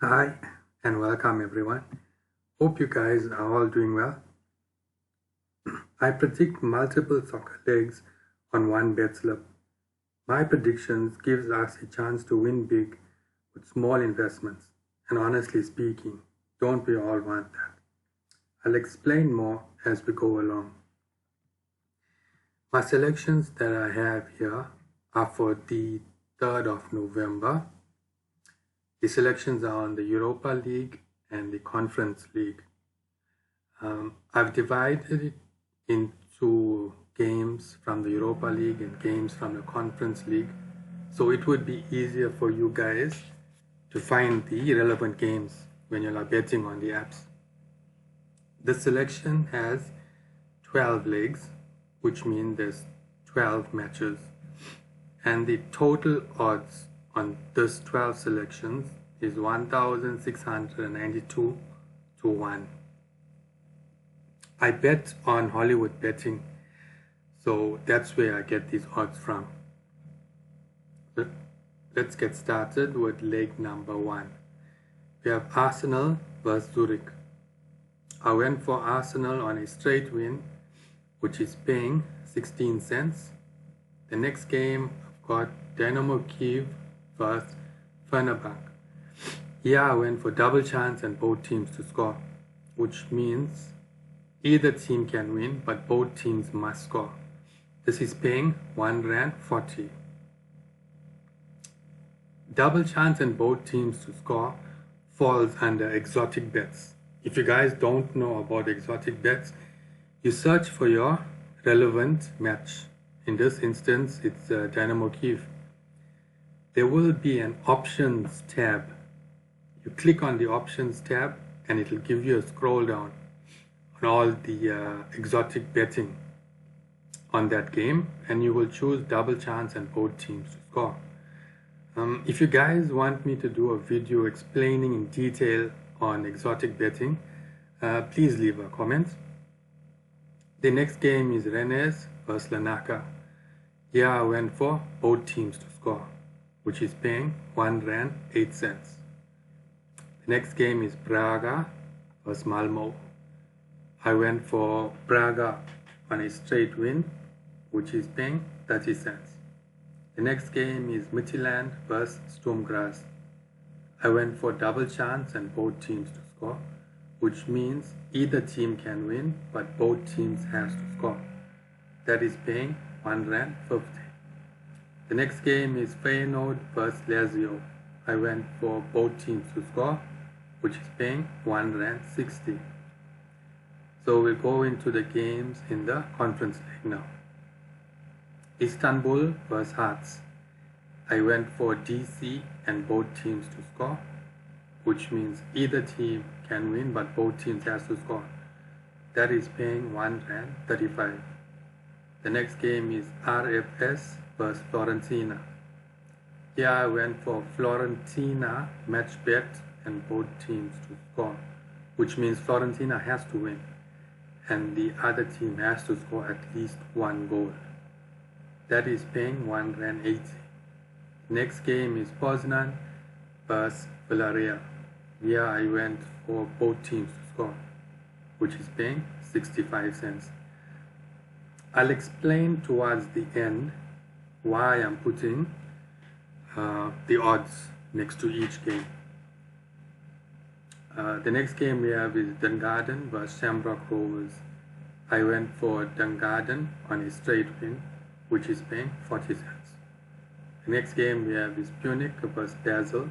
Hi and welcome everyone. Hope you guys are all doing well. I predict multiple soccer legs on one BETSLIP. My predictions gives us a chance to win big with small investments. And honestly speaking, don't we all want that? I'll explain more as we go along. My selections that I have here are for the 3rd of November. The selections are on the Europa League and the Conference League. I've divided it into games from the Europa League and games from the Conference League, so it would be easier for you guys to find the relevant games when you're betting on the apps. The selection has 12 legs, which means there's 12 matches, and the total odds on this 12 selections is 1,692 to 1. I bet on Hollywood betting, so that's where I get these odds from. Let's get started with leg number 1. We have Arsenal versus Zurich. I went for Arsenal on a straight win, which is paying 16 cents. The next game I've got Dynamo Kiev versus Fenerbahce. Here I went for double chance and both teams to score, which means either team can win, but both teams must score. This is paying R1.40. Double chance and both teams to score falls under exotic bets. If you guys don't know about exotic bets, you search for your relevant match. In this instance, it's Dynamo Kiev. There will be an options tab. You click on the options tab and it will give you a scroll down on all the exotic betting on that game, and you will choose double chance and both teams to score. If you guys want me to do a video explaining in detail on exotic betting, please leave a comment. The next game is Rennes versus Larnaca. Here I went for both teams to score, which is paying R1.08. The next game is Braga versus Malmo. I went for Braga on a straight win, which is paying 30 cents. The next game is Midtjylland versus Sturm Graz. I went for double chance and both teams to score, which means either team can win, but both teams has to score. That is paying R1.50. The next game is Feyenoord versus Lazio. I went for both teams to score, which is paying R1.60. So we'll go into the games in the Conference League now. Istanbul versus Hearts. I went for DC and both teams to score, which means either team can win, but both teams has to score. That is paying R1.35. The next game is RFS versus Fiorentina. Here I went for Fiorentina match bet and both teams to score, which means Fiorentina has to win and the other team has to score at least one goal. That is paying R1.80. Next game is Poznan versus Villarreal. Here I went for both teams to score, which is paying 65 cents. I'll explain towards the end why I'm putting the odds next to each game. The next game we have is Dungarden versus Shamrock Rovers. I went for Dungarden on a straight win, which is paying 40 cents. The next game we have is Punic versus Basel.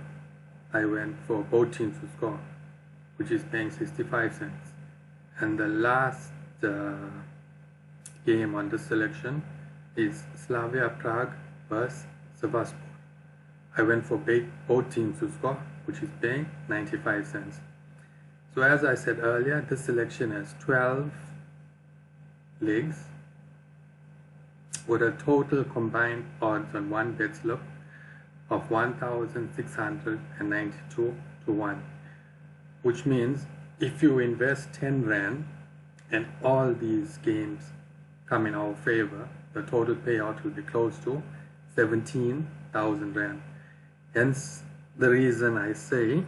I went for both teams to score, which is paying 65 cents. And the last game on this selection is Slavia Prague versus Sevastopol. I went for both teams to score, which is paying 95 cents. So as I said earlier, this selection has 12 legs with a total combined odds on one BETSLIP of 1,692 to 1, which means if you invest 10 Rand and all these games come in our favor, the total payout will be close to 17,000 Rand. Hence the reason I say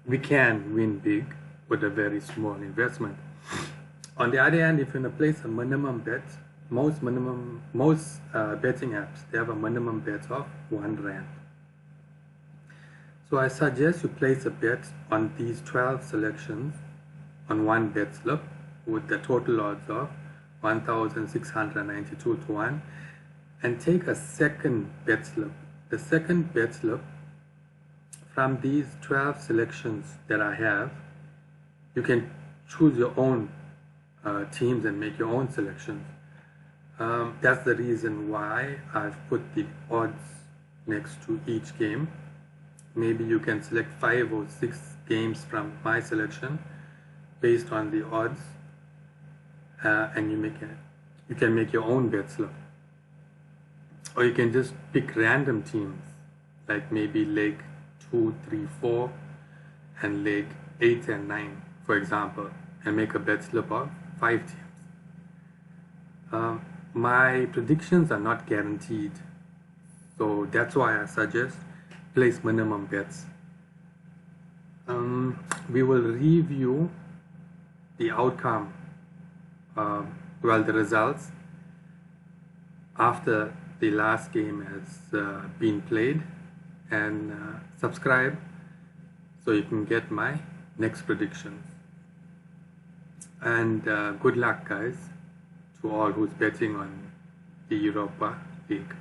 we can win big with a very small investment. On the other hand, if you want to place a minimum bet, most betting apps, they have a minimum bet of R1. So I suggest you place a bet on these 12 selections on one bet slip with the total odds of 1,692 to 1, and take a second bet slip. The second bet slip, from these 12 selections that I have, you can choose your own teams and make your own selections. That's the reason why I've put the odds next to each game. Maybe you can select 5 or 6 games from my selection based on the odds, and you can make your own bet slip. Or you can just pick random teams, like maybe leg 2, 3, 4 and leg 8 and 9, for example, and make a bet slip of 5 teams. My predictions are not guaranteed, so that's why I suggest place minimum bets. We will review the outcome, the results, after the last game has been played, and subscribe so you can get my next predictions. And good luck, guys, to all who's betting on the Europa League.